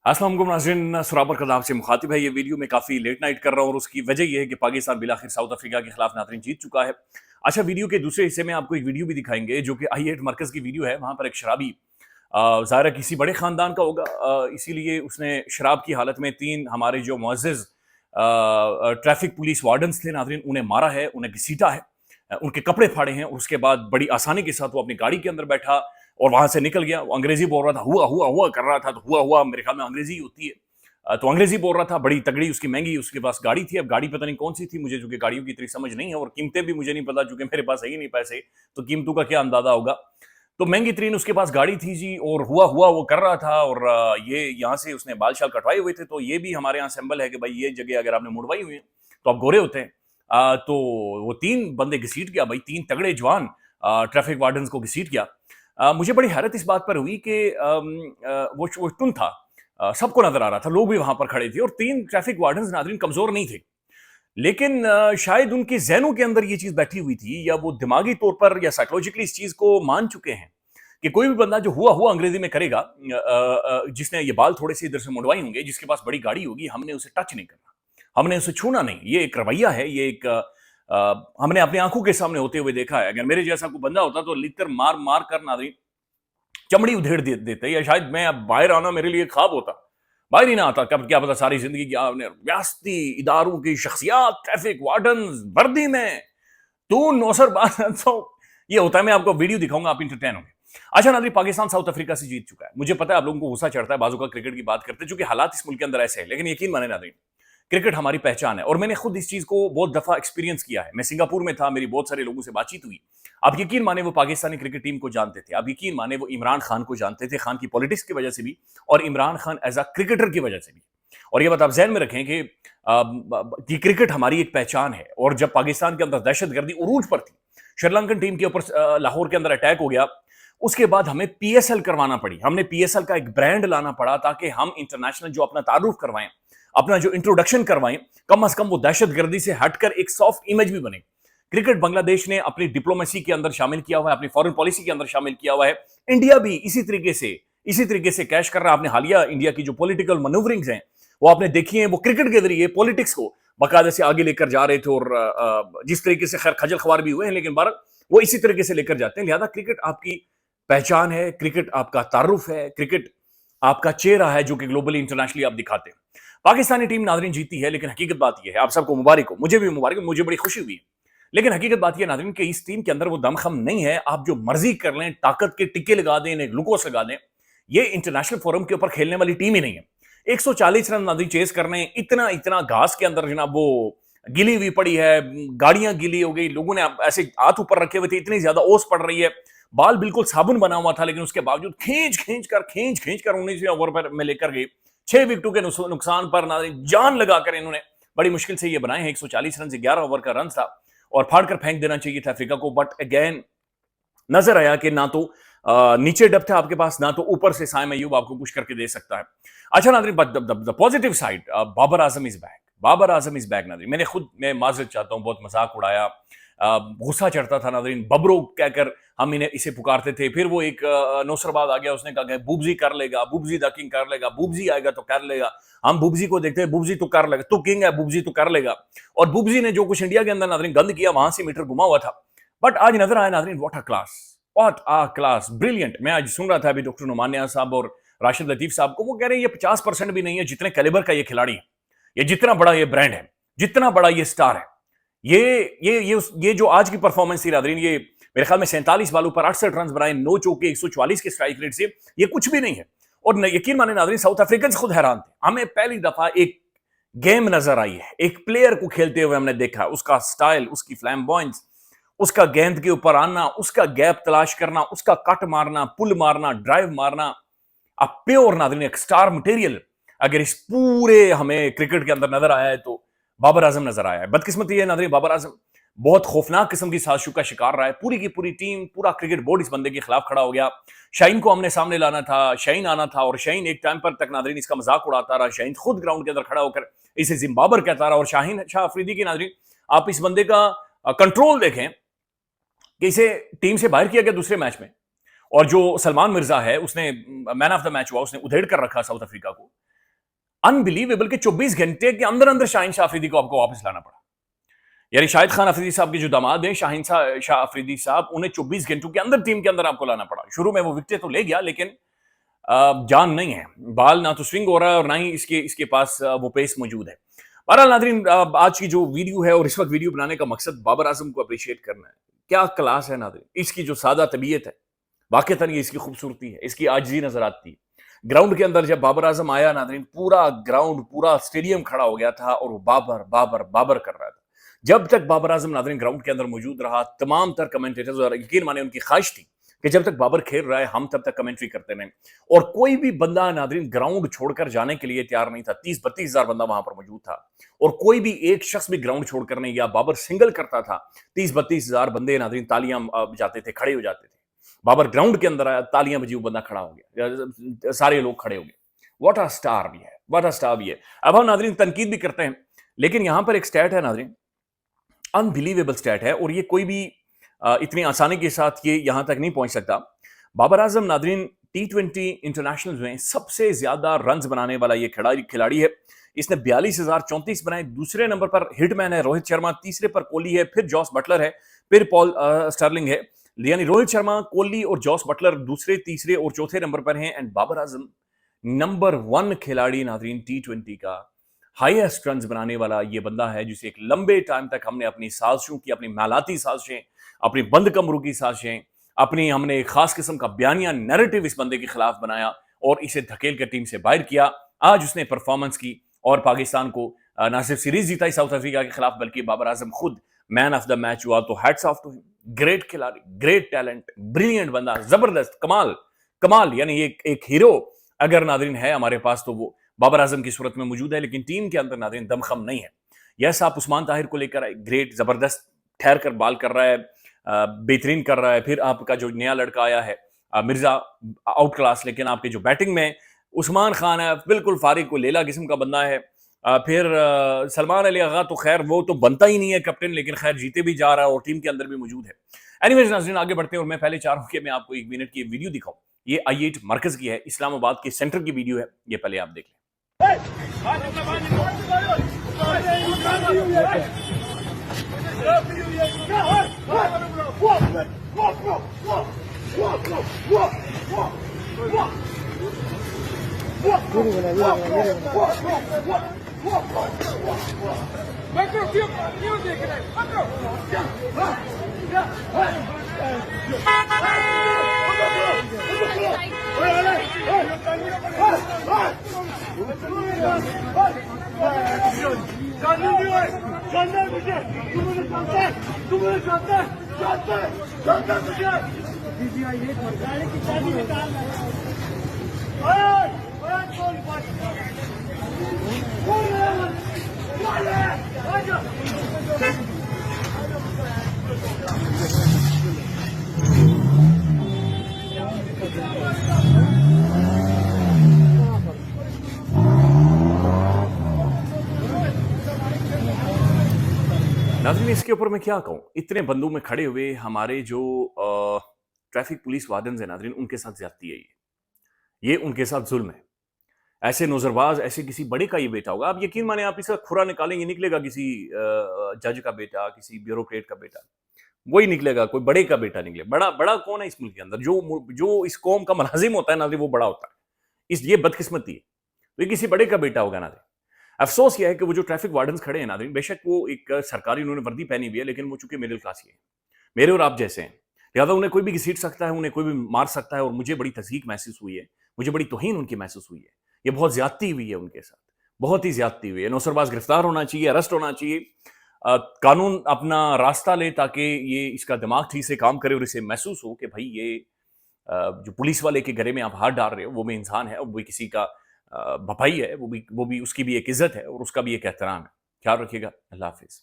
अस्सलाम वालेकुम नाज़रीन, सराबर कदाब से मुखातिब है। ये वीडियो मैं काफ़ी लेट नाइट कर रहा हूँ और उसकी वजह ये है कि पाकिस्तान बिलाखिर साउथ अफ्रीका के खिलाफ नाज़रीन जीत चुका है। अच्छा, वीडियो के दूसरे हिस्से में आपको एक वीडियो भी दिखाएंगे जो कि I8 मरकज़ की वीडियो है। वहाँ पर एक शराबी ज़ाहिर है किसी बड़े ख़ानदान का होगा, इसीलिए उसने शराब की हालत में 3 हमारे जो मुअज़्ज़ज़ ट्रैफिक पुलिस वार्डन्स थे नाज़रीन, उन्हें मारा है, उन्हें घसीटा है, उनके कपड़े फाड़े हैं। उसके बाद बड़ी आसानी के साथ वो अपनी गाड़ी के अंदर बैठा और वहां से निकल गया। वो अंग्रेजी बोल रहा था, हुआ हुआ हुआ कर रहा था, तो हुआ हुआ मेरे ख्याल में अंग्रेजी ही होती है। तो अंग्रेजी बोल रहा था, बड़ी तगड़ी उसकी महंगी उसके पास गाड़ी थी। अब गाड़ी पता नहीं कौन सी थी, मुझे चूंकि गाड़ियों की इतनी समझ नहीं है और कीमतें भी मुझे नहीं पता, चूंकि मेरे पास है ही नहीं पैसे, तो कीमतों का क्या अंदाजा होगा। तो महंगी तरीन उसके पास गाड़ी थी जी, और हुआ हुआ वो कर रहा था। और ये यहाँ से उसने बाल शाल कटवाए हुए थे, तो ये भी हमारे यहाँ सिंबल है कि भाई ये जगह अगर आपने मुड़वाई हुई है तो आप गोरे होते हैं। तो वो 3 बंदे घसीट गया भाई, 3 तगड़े जवान ट्रैफिक वार्डन्स को घसीट गया। मुझे बड़ी हैरत इस बात पर हुई कि वो टुन था, सबको नजर आ रहा था, लोग भी वहां पर खड़े थे और 3 ट्रैफिक वार्डन्स नाज़रीन कमजोर नहीं थे। लेकिन शायद उनके ज़हनों के अंदर ये चीज बैठी हुई थी, या वो दिमागी तौर पर या साइकोलॉजिकली इस चीज को मान चुके हैं कि कोई भी बंदा जो हुआ हुआ अंग्रेजी में करेगा, जिसने ये बाल थोड़े से इधर से मुड़वाई होंगे, जिसके पास बड़ी गाड़ी होगी, हमने उसे टच नहीं करना, हमने उसे छूना नहीं। ये एक रवैया है, ये एक हमने अपनी आंखों के सामने होते हुए देखा है। अगर मेरे जैसा कोई बंदा होता तो लितर मार मार कर नाज़रीन चमड़ी उधेड़ देते, या शायद मैं अब बाहर आना मेरे लिए ख्वाब होता, बाहर ही ना आता। कब क्या पता सारी जिंदगी की आपने रियासती इदारों की शख्सियात, ट्रैफिक वार्डन वर्दी में तू नौसर बात तो ये होता है। मैं आपको वीडियो दिखाऊंगा, आप इंटरटेन होंगे। अच्छा नाज़रीन, पाकिस्तान साउथ अफ्रीका से जीत चुका है। मुझे पता है आप लोगों को गुस्सा चढ़ता है बाजू का क्रिकेट की बात करते हैं, चूंकि हालात इस मुल्क के अंदर ऐसे है, लेकिन यकीन माने नाज़रीन, क्रिकेट हमारी पहचान है और मैंने खुद इस चीज को बहुत दफा एक्सपीरियंस किया है। मैं सिंगापुर में था, मेरी बहुत सारे लोगों से बातचीत हुई। आप यकीन माने वो पाकिस्तानी क्रिकेट टीम को जानते थे, आप यकीन माने वो इमरान खान को जानते थे, खान की पॉलिटिक्स की वजह से भी और Imran Khan as a cricketer की वजह से भी। और ये बात आप जहन में रखें कि क्रिकेट हमारी एक पहचान है। और जब पाकिस्तान के अंदर दहशतगर्दी उरूज पर थी, श्रीलंकन टीम के ऊपर लाहौर के अंदर अटैक हो गया, उसके बाद हमें पीएसएल करवाना पड़ी, हमने पीएसएल का एक ब्रांड लाना पड़ा ताकि हम इंटरनेशनल जो अपना तारुफ करवाएं, अपना जो इंट्रोडक्शन करवाएं, कम से कम वो दहशतगर्दी से हटकर एक सॉफ्ट इमेज भी बने। क्रिकेट बांग्लादेश ने अपनी डिप्लोमेसी के अंदर शामिल किया हुआ है, अपनी फॉरेन पॉलिसी के अंदर शामिल किया हुआ है। इंडिया भी इसी तरीके से कैश कर रहा है। आपने हालिया इंडिया की जो पॉलिटिकल मनूवरिंग्स हैं वो आपने देखी है, वो क्रिकेट के जरिए पॉलिटिक्स को बाकायदा से आगे लेकर जा रहे थे। और जिस तरीके से खैर खजल खवार भी हुए हैं, लेकिन बार वो इसी तरीके से लेकर जाते हैं। लिहाजा क्रिकेट आपकी पहचान है, क्रिकेट आपका तारुफ है, क्रिकेट आपका चेहरा है जो कि ग्लोबली इंटरनेशनली आप दिखाते हैं। पाकिस्तानी टीम नाज़रीन जीती है, लेकिन हकीकत बात यह है, आप सबको मुबारक हो, मुझे भी मुबारक हो, मुझे बड़ी खुशी हुई है। लेकिन हकीकत बात यह नाज़रीन कि इस टीम के अंदर वो दमखम नहीं है। आप जो मर्जी कर लें, ताकत के टिक्के लगा दें, इन्हें ग्लूकोस लगा दें, ये इंटरनेशनल फोरम के ऊपर खेलने वाली टीम ही नहीं है। 140 रन नाज़रीन चेस करने, इतना इतना घास के अंदर जनाब वो गिली हुई पड़ी है, गाड़ियां गिली हो गई, लोगों ने ऐसे हाथ ऊपर रखे हुए थे, इतनी ज्यादा ओस पड़ रही है, बाल बिल्कुल साबुन बना हुआ था, लेकिन उसके बावजूद खींच कर 19वें ओवर पर में लेकर गए। 6 विकेटों के नुकसान पर नाज़रीन जान लगाकर इन्होंने बड़ी मुश्किल से ये बनाए हैं। 140 रन से 11 ओवर का रन था और फाड़ कर फेंक देना चाहिए था अफ्रीका को, बट अगेन नजर आया कि ना तो नीचे डेप्थ है आपके पास, ना तो ऊपर से साइम अय्यूब आपको कुछ करके दे सकता है। अच्छा नाज़रीन, the positive side, Babar Azam is back, Babar Azam is back नाज़रीन। मैंने खुद, मैं माजरत चाहता हूं, बहुत मजाक उड़ाया, गुस्सा चढ़ता था नाज़रीन, बबरो कहकर हम इसे पुकारते थे। फिर वो एक नौसरबाद आ गया, उसने कहा बुबजी कर लेगा, बुबजी द किंग कर लेगा, बुबजी आएगा तो कर लेगा। हम बुबजी को देखते हैं, बुबजी तो कर लेगा, तो किंग है, बुबजी तो कर लेगा। और बुबजी ने जो कुछ इंडिया के अंदर नाज़रीन गंद किया, वहां से मीटर घुमा हुआ था। बट आज नजर आया नाज़रीन, व्हाट अ क्लास, ब्रिलियंट। मैं आज सुन रहा था अभी डॉक्टर नुमानिया साहब और राशिद लतीफ साहब को, वो कह रहे हैं ये 50% भी नहीं है जितने कैलिबर का ये खिलाड़ी है, ये जितना बड़ा ये ब्रांड है, जितना बड़ा ये स्टार है, ये जो आज की परफॉर्मेंस थी नाज़रीन, ये मेरे ख्याल में 47 बालों पर 68 रन बनाए, 9 चौके, 144 के स्ट्राइक रेट से, ये कुछ भी नहीं है। और यकीन माने नाज़रीन, साउथ अफ्रीकन खुद हैरान थे। हमें पहली दफा एक गेम नजर आई है, एक प्लेयर को खेलते हुए हमने देखा, उसका स्टाइल, उसकी फ्लैम्बॉयंस, उसका गेंद के ऊपर आना, उसका गैप तलाश करना, उसका कट मारना, पुल मारना, ड्राइव मारना, अब प्योर नाज़रीन एक स्टार मटेरियल अगर इस पूरे हमें क्रिकेट के अंदर नजर आया है तो बाबर आजम नजर आया है। बदकिस्मती है नाज़रीन, बाबर आजम बहुत खौफनाक किस्म की साजिशों का शिकार रहा है। पूरी की पूरी टीम, पूरा क्रिकेट बोर्ड इस बंदे के खिलाफ खड़ा हो गया। शाहीन को हमने सामने लाना था, शाहीन आना था, और शाहीन एक टाइम पर तक नाज़रीन इसका मजाक उड़ाता रहा। शाहीन खुद ग्राउंड के अंदर खड़ा होकर इसे जिम्बाबर कहता रहा। और शाहीन शाह अफरीदी की नाज़रीन, आप इस बंदे का कंट्रोल देखें कि इसे टीम से बाहर किया गया दूसरे मैच में, और जो सलमान मिर्जा है उसने मैन ऑफ द मैच हुआ, उसने उधेड़ कर रखा साउथ अफ्रीका को। अनबिलीवेबल कि 24 घंटे के अंदर अंदर शाहीन शाह अफरीदी को आपको वापस लाना पड़ा। यानी शाहिद खान अफरीदी साहब के जो दामाद हैं शाहीन शाह अफरीदी साहब, उन्हें 24 घंटों के अंदर टीम के अंदर आपको लाना पड़ा। शुरू में वो विकेट तो ले गया, लेकिन जान नहीं है, बाल ना तो स्विंग हो रहा है और ना ही इसके इसके पास वो पेस मौजूद है। बहरहाल नाज़रीन, आज की जो वीडियो है और इस वक्त वीडियो बनाने का मकसद बाबर आजम को अप्रिशिएट करना है। क्या क्लास है नाज़रीन, इसकी जो सादा तबीयत है, वाकई ये इसकी खूबसूरती है, इसकी आजिज़ी नजर आती है। ग्राउंड के अंदर जब बाबर आजम आया नाज़रीन, पूरा ग्राउंड, पूरा स्टेडियम खड़ा हो गया था और वो बाबर बाबर बाबर कर रहा था। जब तक बाबर आजम नाज़रीन ग्राउंड के अंदर मौजूद रहा, तमाम तर कमेंटेटर्स, और यकीन माने उनकी ख्वाहिश थी कि जब तक बाबर खेल रहा है हम तब तक कमेंट्री करते रहें, और कोई भी बंदा नाज़रीन ग्राउंड छोड़कर जाने के लिए तैयार नहीं था। 30-32 हजार बंदा वहां पर मौजूद था और कोई भी एक शख्स भी ग्राउंड छोड़कर नहीं गया। बाबर सिंगल करता था, 30-32 हजार बंदे नाज़रीन तालियां जाते थे, खड़े हो जाते थे। बाबर ग्राउंड के अंदर आया, तालियां बजी, वो बंदा खड़ा हो गया, सारे लोग खड़े हो गए। व्हाट अ स्टार भी है, व्हाट अ स्टार भी है। अब हम नाज़रीन तनकीद भी करते हैं, लेकिन यहां पर एक स्टैट है नाज़रीन, अनबिलीवेबल स्टैट है, और ये कोई भी इतनी आसानी के साथ ये यहां तक नहीं पहुंच सकता। Babar Azam Nadreen T20 international में सबसे ज्यादा रन्स बनाने वाला ये खिलाड़ी है। इसने 42,034 बनाए। दूसरे नंबर पर हिटमैन है रोहित शर्मा, तीसरे पर कोहली है, फिर जॉस बटलर है, फिर पॉल स्टर्लिंग है। यानी रोहित शर्मा, कोहली और जॉस बटलर दूसरे, तीसरे और चौथे नंबर पर हैं। एंड बाबर आजम नंबर 1 खिलाड़ी नादरीन T20 का, हाईएस्ट रन्स बनाने वाला ये बंदा है, जिसे एक लंबे टाइम तक हमने अपनी साजिशों की, अपनी मालाती साजिशें, अपनी बंद कमरों की साजिशें, अपनी हमने एक खास किस्म का बयानिया नैरेटिव इस बंदे के खिलाफ बनाया और इसे धकेल कर टीम से बाहर किया। आज उसने परफॉर्मेंस की और पाकिस्तान को ना सिर्फ सीरीज जीता साउथ अफ्रीका के खिलाफ, बल्कि बाबर आजम खुद मैन ऑफ द मैच हुआ। तो hats off to him. Great खिलाड़ी, ग्रेट टैलेंट, ब्रिलियंट बंदा, जबरदस्त, कमाल कमाल। यानी एक हीरो अगर नादरीन है हमारे पास तो वो बाबर आजम की सूरत में मौजूद है, लेकिन टीम के अंदर नादरीन दमखम नहीं है। यस, आप उस्मान ताहिर को लेकर आए, ग्रेट, जबरदस्त, ठहर कर बाल कर रहा है, बेहतरीन कर रहा है। फिर आपका जो नया लड़का आया है मिर्जा, आउट क्लास, लेकिन आपके जो बैटिंग में उस्मान खान है, बिल्कुल फारिग को लेला किस्म का बंदा है। फिर सलमान अली आगा तो खैर वो तो बनता ही नहीं है कैप्टन, लेकिन खैर जीते भी जा रहा है और टीम के अंदर भी मौजूद है। एनीवेज नाज़रीन, आगे बढ़ते हैं और मैं पहले चाह रहा हूं कि मैं आपको 1 मिनट की वीडियो दिखाऊं। ये I8 मरकज की है, इस्लामाबाद के सेंटर की वीडियो है, ये पहले आप देख लें। नाज़रीन, इसके ऊपर मैं क्या कहूँ, इतने बंदों में खड़े हुए हमारे जो ट्रैफिक पुलिस वार्डन है नाज़रीन, उनके साथ ज्यादती है ये उनके साथ जुल्म है। ऐसे नौजरबाज, ऐसे किसी बड़े का ये बेटा होगा, आप यकीन माने, आप इसका खुरा निकालेंगे, निकलेगा किसी जज का बेटा, किसी ब्यूरोक्रेट का बेटा, वही निकलेगा, कोई बड़े का बेटा निकले। बड़ा बड़ा कौन है इस मुल्क के अंदर? जो इस कौम का मुलाजिम होता है नाज़रीन, वो बड़ा होता है। ये बदकिस्मती है, तो ये किसी बड़े का बेटा होगा नाज़रीन। अफसोस यह है कि वो जो ट्रैफिक वार्डन्स खड़े हैं नाज़रीन, बेशक वो एक सरकारी उन्होंने वर्दी पहनी हुई है, लेकिन वो चूंकि मिडिल क्लास ही है, मेरे और आप जैसे हैं, लिहाजा उन्हें कोई भी घसीट सकता है, उन्हें कोई भी मार सकता है। और मुझे बड़ी तज़ीक महसूस हुई है, मुझे बड़ी तौहीन उनकी महसूस हुई है। ये बहुत ज्यादती हुई है उनके साथ, बहुत ही ज्यादती हुई है। नौसरबाज गिरफ्तार होना चाहिए, अरेस्ट होना चाहिए, कानून अपना रास्ता ले, ताकि ये इसका दिमाग ठीक से काम करे और इसे महसूस हो कि भाई ये जो पुलिस वाले के गले में आप हाथ डाल रहे हो, वो भी इंसान है, वो भी किसी का भाई है, वो भी उसकी भी एक इज्जत है और उसका भी एक एहतराम है। ख्याल रखिएगा। अल्लाह हाफिज।